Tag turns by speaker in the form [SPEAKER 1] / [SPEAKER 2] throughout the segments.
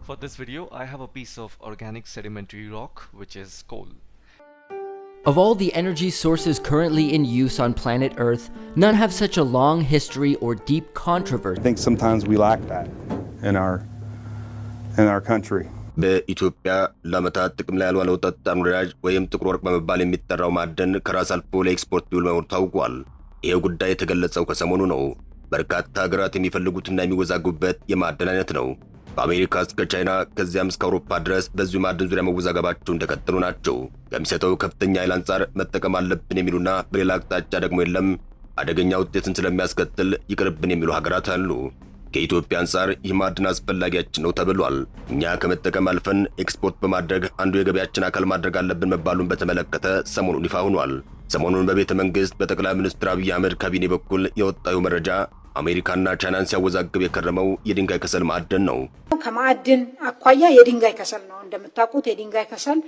[SPEAKER 1] For this video, I have a piece of organic sedimentary rock, which is coal.
[SPEAKER 2] Of all the energy sources currently in use on planet Earth, none have such a long history or deep controversy.
[SPEAKER 3] I think sometimes we lack that in our country.
[SPEAKER 4] በኢትዮጵያ ለዓመታት ጥቅም ላይ ያልዋለው ጠጣር ነዳጅ ወይም ጥቁር ወርቅ በመባል የሚጠራው ማዕድን ከራስ አልፎ ለኤክስፖርት ቢውል መሆኑ ታውቋል። ይሄው ጉዳይ የተገለጸው ከሰሞኑ ነው። በርካታ ሀገራት የሚፈልጉትና የሚወዛገቡበት የማዕድን አይነት ነው። በአሜሪካ እስከ ቻይና ከዚያም እስከ አውሮፓ ድረስ በዚሁ ማዕድን ዙሪያ መወዛገባቸው እንደቀጠሉ ናቸው። ከሚሰጠው ከፍተኛ ኃይል አንጻር መጠቀም አለብን የሚሉና በሌላ አቅጣጫ ደግሞ የለም አደገኛ ውጤትን ስለሚያስከትል ይቅርብን የሚሉ ሀገራት አሉ። ከኢትዮጵያ አንጻር ይህ ማዕድን አስፈላጊያችን ነው ተብሏል። እኛ ከመጠቀም አልፈን ኤክስፖርት በማድረግ አንዱ የገበያችን አካል ማድረግ አለብን መባሉን በተመለከተ ሰሞኑን ይፋ ሆኗል። ሰሞኑን በቤተ መንግስት በጠቅላይ ሚኒስትር አብይ አህመድ ካቢኔ በኩል የወጣው መረጃ አሜሪካና ቻይናን ሲያወዛግብ የከረመው የድንጋይ ከሰል ማዕድን ነው።
[SPEAKER 5] ከማዕድን አኳያ የድንጋይ ከሰል ነው። እንደምታውቁት የድንጋይ ከሰል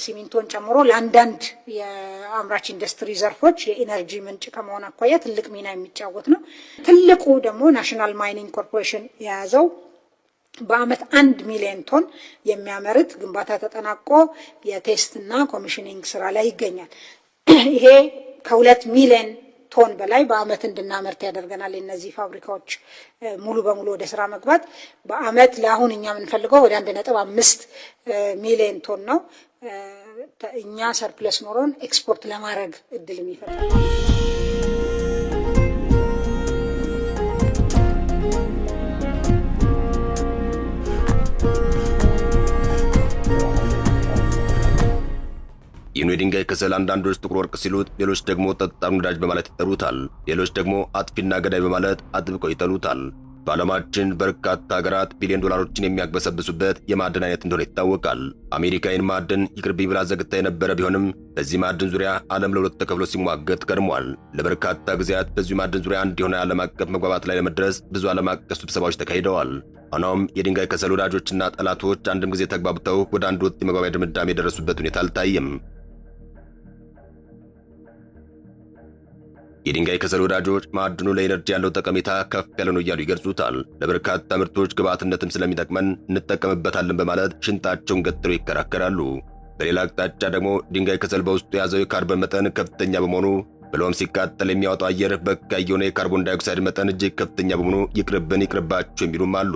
[SPEAKER 5] ሲሚንቶን ጨምሮ ለአንዳንድ የአምራች ኢንዱስትሪ ዘርፎች የኢነርጂ ምንጭ ከመሆን አኳያ ትልቅ ሚና የሚጫወት ነው። ትልቁ ደግሞ ናሽናል ማይኒንግ ኮርፖሬሽን የያዘው በአመት 1 ሚሊዮን ቶን የሚያመርት ግንባታ ተጠናቆ የቴስትና ኮሚሽኒንግ ስራ ላይ ይገኛል። ይሄ ከ2 ሚሊዮን ቶን በላይ በአመት እንድናመርት ያደርገናል። እነዚህ ፋብሪካዎች ሙሉ በሙሉ ወደ ስራ መግባት በአመት ለአሁን እኛ የምንፈልገው ወደ 1.5 ሚሊዮን ቶን ነው። እኛ ሰርፕለስ ኖሮን ኤክስፖርት ለማድረግ እድል የሚፈጥር ነው።
[SPEAKER 4] ይህን የድንጋይ ከሰል አንዳንዶች ጥቁር ወርቅ ሲሉት፣ ሌሎች ደግሞ ጠጣር ነዳጅ በማለት ይጠሩታል። ሌሎች ደግሞ አጥፊና ገዳይ በማለት አጥብቀው ይጠሉታል። በዓለማችን በርካታ ሀገራት ቢሊዮን ዶላሮችን የሚያግበሰብሱበት የማዕድን አይነት እንደሆነ ይታወቃል። አሜሪካ ይህን ማዕድን ይቅርብኝ ብላ ዘግታ የነበረ ቢሆንም በዚህ ማዕድን ዙሪያ ዓለም ለሁለት ተከፍሎ ሲሟገት ከርሟል። ለበርካታ ጊዜያት በዚህ ማዕድን ዙሪያ አንድ የሆነ ዓለም አቀፍ መግባባት ላይ ለመድረስ ብዙ ዓለም አቀፍ ስብሰባዎች ተካሂደዋል። ሆኖም የድንጋይ ከሰል ወዳጆችና ጠላቶች አንድም ጊዜ ተግባብተው ወደ አንድ ወጥ የመግባቢያ ድምዳሜ የደረሱበት ሁኔታ አልታየም። የድንጋይ ከሰል ወዳጆች ማዕድኑ ለኢነርጂ ያለው ጠቀሜታ ከፍ ያለ ነው እያሉ ይገልጹታል። ለበርካታ ምርቶች ግብዓትነትም ስለሚጠቅመን እንጠቀምበታለን በማለት ሽንጣቸውን ገትረው ይከራከራሉ። በሌላ አቅጣጫ ደግሞ ድንጋይ ከሰል በውስጡ የያዘው የካርበን መጠን ከፍተኛ በመሆኑ ብሎም ሲቃጠል የሚያወጣው አየር በካይ የሆነ የካርቦን ዳይኦክሳይድ መጠን እጅግ ከፍተኛ በመሆኑ ይቅርባቸው የሚሉም አሉ።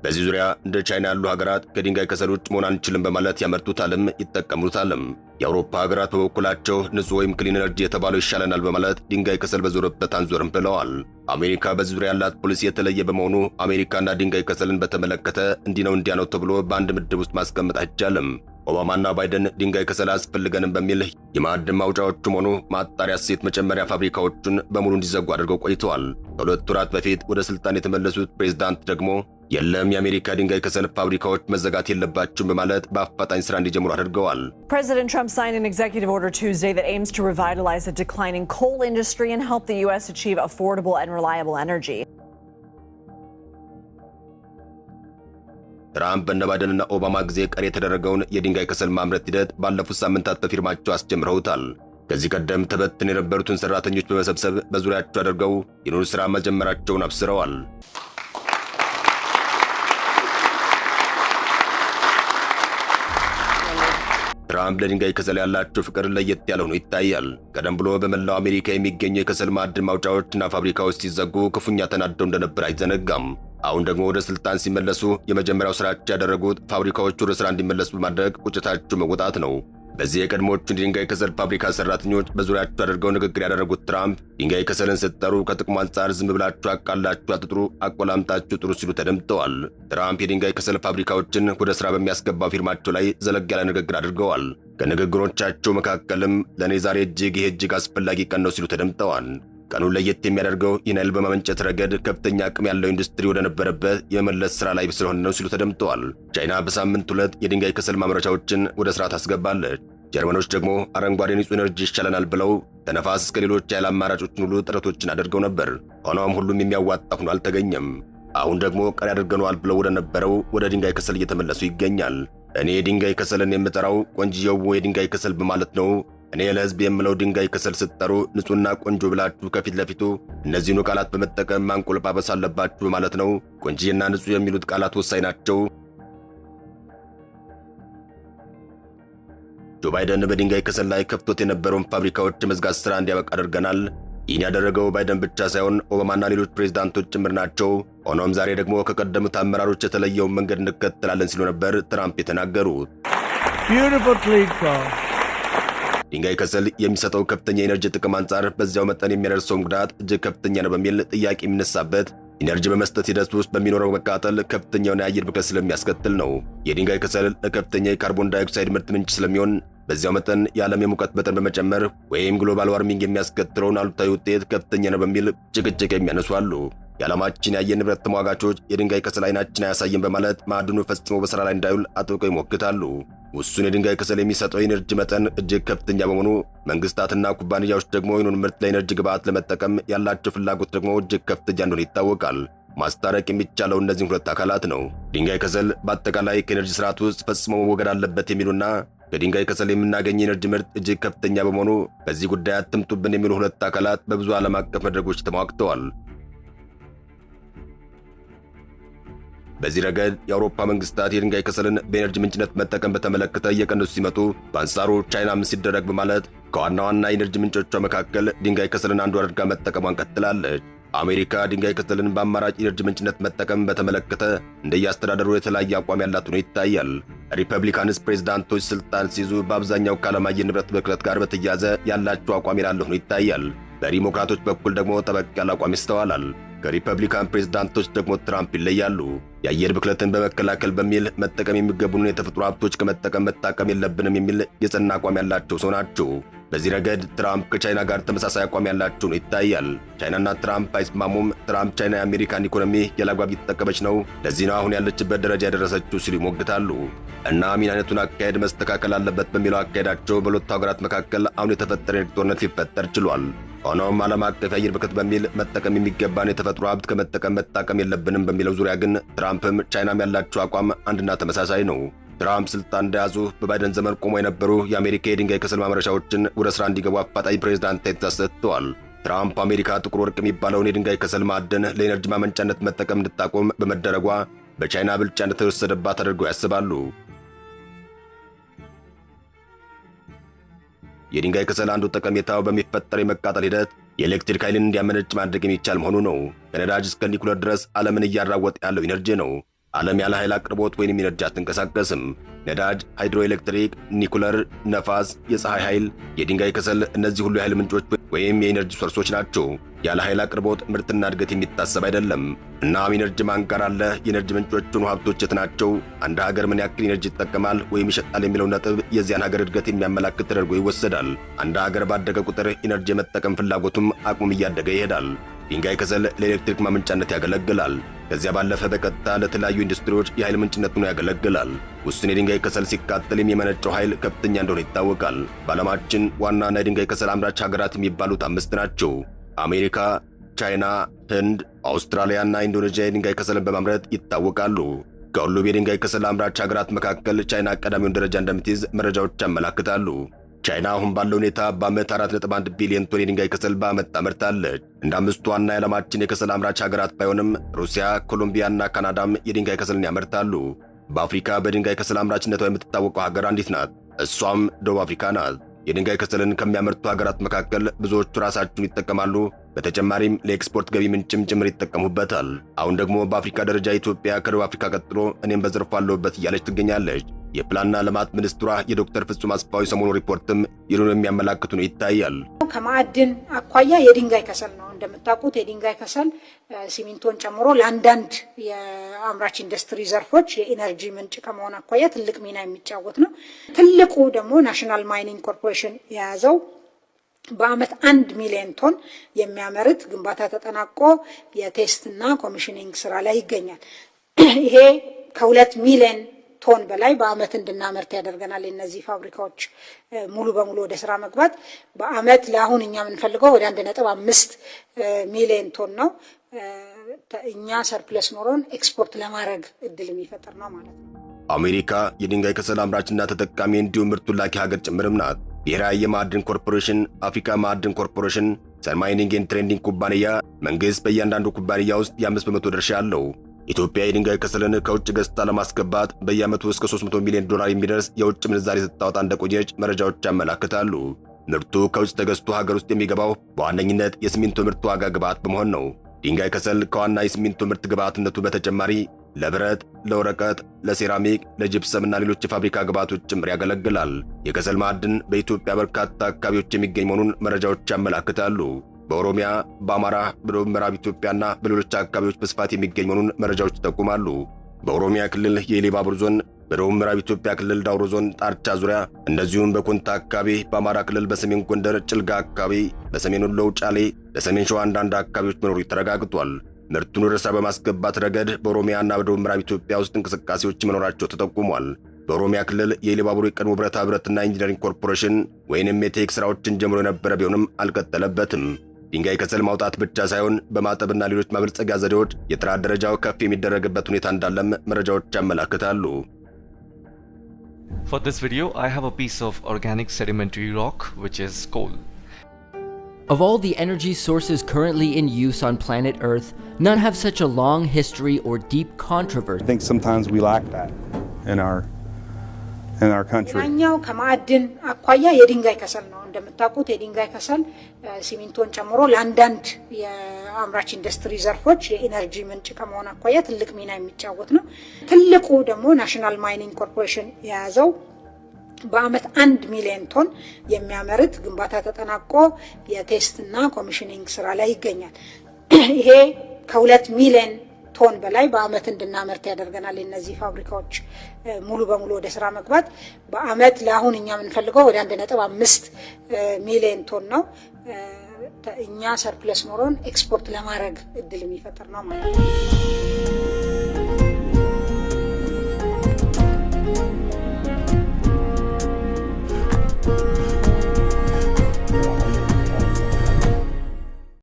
[SPEAKER 4] በዚህ ዙሪያ እንደ ቻይና ያሉ ሀገራት ከድንጋይ ከሰል ውጭ መሆን አንችልም በማለት ያመርቱታልም ይጠቀሙታልም። የአውሮፓ ሀገራት በበኩላቸው ንጹህ ወይም ክሊን ኤነርጂ የተባለው ይሻለናል በማለት ድንጋይ ከሰል በዞረበት አንዞርም ብለዋል። አሜሪካ በዚህ ዙሪያ ያላት ፖሊሲ የተለየ በመሆኑ አሜሪካና ድንጋይ ከሰልን በተመለከተ እንዲህ ነው እንዲያ ነው ተብሎ በአንድ ምድብ ውስጥ ማስቀመጥ አይቻልም። ኦባማና ባይደን ድንጋይ ከሰል አያስፈልገንም በሚል የማዕድን ማውጫዎቹም ሆኑ ማጣሪያ እሴት መጨመሪያ ፋብሪካዎቹን በሙሉ እንዲዘጉ አድርገው ቆይተዋል። ከ2 ወራት በፊት ወደ ስልጣን የተመለሱት ፕሬዝዳንት ደግሞ የለም የአሜሪካ ድንጋይ ከሰል ፋብሪካዎች መዘጋት የለባቸውም በማለት በአፋጣኝ ስራ እንዲጀምሩ አድርገዋል።
[SPEAKER 6] President Trump signed an executive order Tuesday that aims to revitalize a declining coal industry and help the U.S. achieve affordable and reliable energy.
[SPEAKER 4] ትራምፕ በእነ ባይደንና ኦባማ ጊዜ ቀሪ የተደረገውን የድንጋይ ከሰል ማምረት ሂደት ባለፉት ሳምንታት በፊርማቸው አስጀምረውታል። ከዚህ ቀደም ተበትነው የነበሩትን ሰራተኞች በመሰብሰብ በዙሪያቸው አድርገው የኑር ስራ መጀመራቸውን አብስረዋል። ትራምፕ ለድንጋይ ከሰል ያላቸው ፍቅር ለየት ያለ ሆኖ ይታያል። ቀደም ብሎ በመላው አሜሪካ የሚገኙ የከሰል ማዕድን ማውጫዎችና ፋብሪካዎች ሲዘጉ ክፉኛ ተናደው እንደነበር አይዘነጋም። አሁን ደግሞ ወደ ስልጣን ሲመለሱ የመጀመሪያው ስራቸው ያደረጉት ፋብሪካዎቹ ወደ ስራ እንዲመለሱ በማድረግ ቁጭታቸው መወጣት ነው። በዚህ የቀድሞዎቹን ድንጋይ ከሰል ፋብሪካ ሰራተኞች በዙሪያቸው አድርገው ንግግር ያደረጉት ትራምፕ ድንጋይ ከሰልን ስትጠሩ ከጥቅሙ አንጻር ዝም ብላችሁ አቃላችሁ አትጥሩ፣ አቆላምጣችሁ ጥሩ ሲሉ ተደምጠዋል። ትራምፕ የድንጋይ ከሰል ፋብሪካዎችን ወደ ስራ በሚያስገባው ፊርማቸው ላይ ዘለግ ያለ ንግግር አድርገዋል። ከንግግሮቻቸው መካከልም ለእኔ ዛሬ እጅግ አስፈላጊ ቀን ነው ሲሉ ተደምጠዋል። ቀኑን ለየት የሚያደርገው ይህን ኃይል በማመንጨት ረገድ ከፍተኛ አቅም ያለው ኢንዱስትሪ ወደ ነበረበት የመመለስ ስራ ላይ ስለሆነ ነው ሲሉ ተደምጠዋል። ቻይና በሳምንት 2 የድንጋይ ከሰል ማምረቻዎችን ወደ ስራ ታስገባለች። ጀርመኖች ደግሞ አረንጓዴ ንጹህ ኤነርጂ ይሻለናል ብለው ከነፋስ እስከ ሌሎች የኃይል አማራጮችን ሁሉ ጥረቶችን አድርገው ነበር። ሆኖም ሁሉም የሚያዋጣ ሆኖ አልተገኘም። አሁን ደግሞ ቀሪ አድርገነዋል ብለው ወደ ነበረው ወደ ድንጋይ ከሰል እየተመለሱ ይገኛል። እኔ ድንጋይ ከሰልን የምጠራው ቆንጅየው የድንጋይ ከሰል በማለት ነው። እኔ ለህዝብ የምለው ድንጋይ ከሰል ስትጠሩ ንጹህና ቆንጆ ብላችሁ ከፊት ለፊቱ እነዚህኑ ቃላት በመጠቀም ማንቆልጳበስ አለባችሁ ማለት ነው። ቆንጆና ንጹህ የሚሉት ቃላት ወሳኝ ናቸው። ጆ ባይደን በድንጋይ ከሰል ላይ ከፍቶት የነበረውን ፋብሪካዎች መዝጋት ሥራ እንዲያበቃ አድርገናል። ይህን ያደረገው ባይደን ብቻ ሳይሆን ኦባማና ሌሎች ፕሬዝዳንቶች ጭምር ናቸው። ሆኖም ዛሬ ደግሞ ከቀደሙት አመራሮች የተለየውን መንገድ እንከተላለን ሲሉ ነበር ትራምፕ የተናገሩት። ድንጋይ ከሰል የሚሰጠው ከፍተኛ የኤነርጂ ጥቅም አንጻር በዚያው መጠን የሚያደርሰውን ጉዳት እጅግ ከፍተኛ ነው በሚል ጥያቄ የሚነሳበት ኢነርጂ በመስጠት ሂደት ውስጥ በሚኖረው መቃጠል ከፍተኛውን የአየር ብክለት ስለሚያስከትል ነው። የድንጋይ ከሰል ለከፍተኛ የካርቦን ዳይኦክሳይድ ምርት ምንጭ ስለሚሆን በዚያው መጠን የዓለም የሙቀት መጠን በመጨመር ወይም ግሎባል ዋርሚንግ የሚያስከትለውን አሉታዊ ውጤት ከፍተኛ ነው በሚል ጭቅጭቅ የሚያነሱ አሉ። የዓለማችን የአየር ንብረት ተሟጋቾች የድንጋይ ከሰል አይናችን አያሳይም በማለት ማዕድኑ ፈጽሞ በሥራ ላይ እንዳይውል አጥብቀው ይሞግታሉ። ውሱን የድንጋይ ከሰል የሚሰጠው የኤነርጂ መጠን እጅግ ከፍተኛ በመሆኑ መንግስታትና ኩባንያዎች ደግሞ ይህንን ምርት ለኤነርጂ ግብዓት ለመጠቀም ያላቸው ፍላጎት ደግሞ እጅግ ከፍተኛ እንደሆነ ይታወቃል። ማስታረቅ የሚቻለው እነዚህን ሁለት አካላት ነው። ድንጋይ ከሰል በአጠቃላይ ከኤነርጂ ስርዓት ውስጥ ፈጽሞ መወገድ አለበት የሚሉና ከድንጋይ ከሰል የምናገኝ የኤነርጂ ምርት እጅግ ከፍተኛ በመሆኑ በዚህ ጉዳይ አትምጡብን የሚሉ ሁለት አካላት በብዙ ዓለም አቀፍ መድረኮች ተሟግተዋል። በዚህ ረገድ የአውሮፓ መንግስታት የድንጋይ ከሰልን በኤነርጂ ምንጭነት መጠቀም በተመለከተ እየቀነሱ ሲመጡ፣ በአንጻሩ ቻይናም ሲደረግ በማለት ከዋና ዋና የኤነርጂ ምንጮቿ መካከል ድንጋይ ከሰልን አንዱ አድርጋ መጠቀሟን ቀጥላለች። አሜሪካ ድንጋይ ከሰልን በአማራጭ ኤነርጂ ምንጭነት መጠቀም በተመለከተ እንደየአስተዳደሩ የተለያየ አቋም ያላት ሆኖ ይታያል። ሪፐብሊካንስ ፕሬዝዳንቶች ስልጣን ሲይዙ በአብዛኛው ከዓለም አየር ንብረት ብክለት ጋር በተያያዘ ያላቸው አቋም ያለ ሆኖ ይታያል። በዲሞክራቶች በኩል ደግሞ ጠበቅ ያለ አቋም ይስተዋላል። ከሪፐብሊካን ፕሬዝዳንቶች ደግሞ ትራምፕ ይለያሉ። የአየር ብክለትን በመከላከል በሚል መጠቀም የሚገቡንን የተፈጥሮ ሀብቶች ከመጠቀም መታቀም የለብንም የሚል የጸና አቋም ያላቸው ሰው ናቸው። በዚህ ረገድ ትራምፕ ከቻይና ጋር ተመሳሳይ አቋም ያላቸው ነው ይታያል። ቻይናና ትራምፕ አይስማሙም። ትራምፕ ቻይና የአሜሪካን ኢኮኖሚ ያላግባብ እየተጠቀመች ነው፣ ለዚህ ነው አሁን ያለችበት ደረጃ የደረሰችው ሲሉ ይሞግታሉ። እና ምን አይነቱን አካሄድ መስተካከል አለበት በሚለው አካሄዳቸው በሁለቱ ሀገራት መካከል አሁን የተፈጠረ የንግድ ጦርነት ሊፈጠር ችሏል። ሆኖም ዓለም አቀፍ የአየር ብክለት በሚል መጠቀም የሚገባን የተፈጥሮ ሀብት ከመጠቀም መታቀም የለብንም በሚለው ዙሪያ ግን ትራምፕም ቻይናም ያላቸው አቋም አንድና ተመሳሳይ ነው። ትራምፕ ስልጣን እንደያዙ በባይደን ዘመን ቆሞ የነበሩ የአሜሪካ የድንጋይ ከሰል ማምረቻዎችን ወደ ሥራ እንዲገቡ አፋጣኝ ፕሬዝዳንታዊ ትዕዛዝ ሰጥተዋል። ትራምፕ አሜሪካ ጥቁር ወርቅ የሚባለውን የድንጋይ ከሰል ማዕድን ለኤነርጂ ማመንጫነት መጠቀም እንድታቆም በመደረጓ በቻይና ብልጫ እንደተወሰደባት አድርገው ያስባሉ። የድንጋይ ከሰል አንዱ ጠቀሜታው በሚፈጠር የመቃጠል ሂደት የኤሌክትሪክ ኃይልን እንዲያመነጭ ማድረግ የሚቻል መሆኑ ነው። ከነዳጅ እስከ ኒኩለር ድረስ ዓለምን እያራወጠ ያለው ኢነርጂ ነው። ዓለም ያለ ኃይል አቅርቦት ወይንም ኢነርጂ አትንቀሳቀስም። ነዳጅ፣ ሃይድሮኤሌክትሪክ፣ ኒኩለር፣ ነፋስ፣ የፀሐይ ኃይል፣ የድንጋይ ከሰል እነዚህ ሁሉ የኃይል ምንጮች ወይም የኢነርጂ ሶርሶች ናቸው። ያለ ኃይል አቅርቦት ምርትና እድገት የሚታሰብ አይደለም። እናም ኢነርጂ ማን ጋር አለ? የኢነርጂ ምንጮቹን ሀብቶች የት ናቸው? አንድ ሀገር ምን ያክል ኢነርጂ ይጠቀማል ወይም ይሸጣል የሚለው ነጥብ የዚያን ሀገር እድገት የሚያመላክት ተደርጎ ይወሰዳል። አንድ ሀገር ባደገ ቁጥር ኢነርጂ የመጠቀም ፍላጎቱም አቅሙም እያደገ ይሄዳል። ድንጋይ ከሰል ለኤሌክትሪክ ማመንጫነት ያገለግላል። ከዚያ ባለፈ በቀጥታ ለተለያዩ ኢንዱስትሪዎች የኃይል ምንጭነት ሆኖ ያገለግላል። ውስን የድንጋይ ከሰል ሲቃጠል የሚመነጨው ኃይል ከፍተኛ እንደሆነ ይታወቃል። በዓለማችን ዋና የድንጋይ ከሰል አምራች ሀገራት የሚባሉት 5 ናቸው። አሜሪካ፣ ቻይና፣ ህንድ፣ አውስትራሊያና ኢንዶኔዥያ የድንጋይ ከሰልን በማምረት ይታወቃሉ። ከሁሉም የድንጋይ ከሰል አምራች ሀገራት መካከል ቻይና ቀዳሚውን ደረጃ እንደምትይዝ መረጃዎች ያመላክታሉ። ቻይና አሁን ባለው ሁኔታ በዓመት 4.1 ቢሊዮን ቶን የድንጋይ ከሰል በዓመት ታመርታለች። እንደ 5ቱ ዋና የዓለማችን የከሰል አምራች ሀገራት ባይሆንም ሩሲያ፣ ኮሎምቢያና ካናዳም የድንጋይ ከሰልን ያመርታሉ። በአፍሪካ በድንጋይ ከሰል አምራችነቷ የምትታወቀው ሀገር አንዲት ናት። እሷም ደቡብ አፍሪካ ናት። የድንጋይ ከሰልን ከሚያመርቱ ሀገራት መካከል ብዙዎቹ ራሳቸውን ይጠቀማሉ። በተጨማሪም ለኤክስፖርት ገቢ ምንጭም ጭምር ይጠቀሙበታል። አሁን ደግሞ በአፍሪካ ደረጃ ኢትዮጵያ ከደቡብ አፍሪካ ቀጥሎ እኔም በዘርፉ አለሁበት እያለች ትገኛለች። የፕላንና ልማት ሚኒስትሯ የዶክተር ፍጹም አስፋው ሰሞኑ ሪፖርትም ይህንን የሚያመላክቱ ነው ይታያል።
[SPEAKER 5] ከማዕድን አኳያ የድንጋይ ከሰል ነው እንደምታውቁት። የድንጋይ ከሰል ሲሚንቶን ጨምሮ ለአንዳንድ የአምራች ኢንዱስትሪ ዘርፎች የኢነርጂ ምንጭ ከመሆን አኳያ ትልቅ ሚና የሚጫወት ነው። ትልቁ ደግሞ ናሽናል ማይኒንግ ኮርፖሬሽን የያዘው በአመት 1 ሚሊዮን ቶን የሚያመርት ግንባታ ተጠናቆ የቴስትና ኮሚሽኒንግ ስራ ላይ ይገኛል። ይሄ ከ2 ሚሊዮን ቶን በላይ በአመት እንድናመርት ያደርገናል። እነዚህ ፋብሪካዎች ሙሉ በሙሉ ወደ ስራ መግባት በአመት ለአሁን እኛ የምንፈልገው ወደ 1.5 ሚሊዮን ቶን ነው። እኛ ሰርፕለስ ኖሮን ኤክስፖርት ለማድረግ እድል የሚፈጥር ነው ማለት ነው።
[SPEAKER 4] አሜሪካ የድንጋይ ከሰል አምራችና ተጠቃሚ እንዲሁም ምርቱን ላኪ ሀገር ጭምርም ናት። ብሔራዊ የማዕድን ኮርፖሬሽን፣ አፍሪካ ማዕድን ኮርፖሬሽን፣ ሰን ማይኒንግ ኤንድ ትሬዲንግ ኩባንያ መንግስት በእያንዳንዱ ኩባንያ ውስጥ የ5 በመቶ ድርሻ አለው። ኢትዮጵያ የድንጋይ ከሰልን ከውጭ ገዝታ ለማስገባት በየዓመቱ እስከ 300 ሚሊዮን ዶላር የሚደርስ የውጭ ምንዛሪ ስታወጣ እንደቆየች መረጃዎች ያመላክታሉ። ምርቱ ከውጭ ተገዝቶ ሀገር ውስጥ የሚገባው በዋነኝነት የሲሚንቶ ምርት ዋጋ ግብዓት በመሆን ነው። ድንጋይ ከሰል ከዋና የሲሚንቶ ምርት ግብዓትነቱ በተጨማሪ ለብረት፣ ለወረቀት፣ ለሴራሚክ፣ ለጂፕሰምና ሌሎች የፋብሪካ ግብዓቶች ጭምር ያገለግላል። የከሰል ማዕድን በኢትዮጵያ በርካታ አካባቢዎች የሚገኝ መሆኑን መረጃዎች ያመላክታሉ። በኦሮሚያ፣ በአማራ፣ በደቡብ ምዕራብ ኢትዮጵያና በሌሎች አካባቢዎች በስፋት የሚገኝ መሆኑን መረጃዎች ይጠቁማሉ። በኦሮሚያ ክልል የኢሉባቡር ዞን፣ በደቡብ ምዕራብ ኢትዮጵያ ክልል ዳውሮ ዞን ጣርቻ ዙሪያ፣ እንደዚሁም በኮንታ አካባቢ፣ በአማራ ክልል በሰሜን ጎንደር ጭልጋ አካባቢ፣ በሰሜን ወሎ ጫሌ፣ በሰሜን ሸዋ አንዳንድ አካባቢዎች መኖሩ ተረጋግጧል። ምርቱን ወደ ሥራ በማስገባት ረገድ በኦሮሚያና በደቡብ ምዕራብ ኢትዮጵያ ውስጥ እንቅስቃሴዎች መኖራቸው ተጠቁሟል። በኦሮሚያ ክልል የኢሉባቡር የቀድሞ ብረታ ብረትና ኢንጂነሪንግ ኮርፖሬሽን ወይንም የቴክ ሥራዎችን ጀምሮ የነበረ ቢሆንም አልቀጠለበትም። ድንጋይ ከሰል ማውጣት ብቻ ሳይሆን በማጠብና ሌሎች ማበልጸጊያ ዘዴዎች የጥራት ደረጃው ከፍ የሚደረግበት ሁኔታ እንዳለም መረጃዎች ያመላክታሉ።
[SPEAKER 1] For this video, I have a piece of organic sedimentary rock, which is coal.
[SPEAKER 2] Of all the energy sources currently in use on planet Earth, none have such a long history or deep controversy.
[SPEAKER 3] I think sometimes we lack that in our country.
[SPEAKER 5] ኛው ከማዕድን አኳያ የድንጋይ ከሰል ነው። እንደምታውቁት የድንጋይ ከሰል ሲሚንቶን ጨምሮ ለአንዳንድ የአምራች ኢንዱስትሪ ዘርፎች የኢነርጂ ምንጭ ከመሆን አኳያ ትልቅ ሚና የሚጫወት ነው። ትልቁ ደግሞ ናሽናል ማይኒንግ ኮርፖሬሽን የያዘው በአመት 1 ሚሊዮን ቶን የሚያመርት ግንባታ ተጠናቆ የቴስትና ኮሚሽኒንግ ስራ ላይ ይገኛል። ይሄ ከ2 ሚሊዮን ቶን በላይ በአመት እንድናመርት ያደርገናል። እነዚህ ፋብሪካዎች ሙሉ በሙሉ ወደ ስራ መግባት በአመት ለአሁን እኛ የምንፈልገው ወደ 1.5 ሚሊዮን ቶን ነው። እኛ ሰርፕለስ ኖሮን ኤክስፖርት ለማድረግ እድል የሚፈጥር ነው ማለት ነው።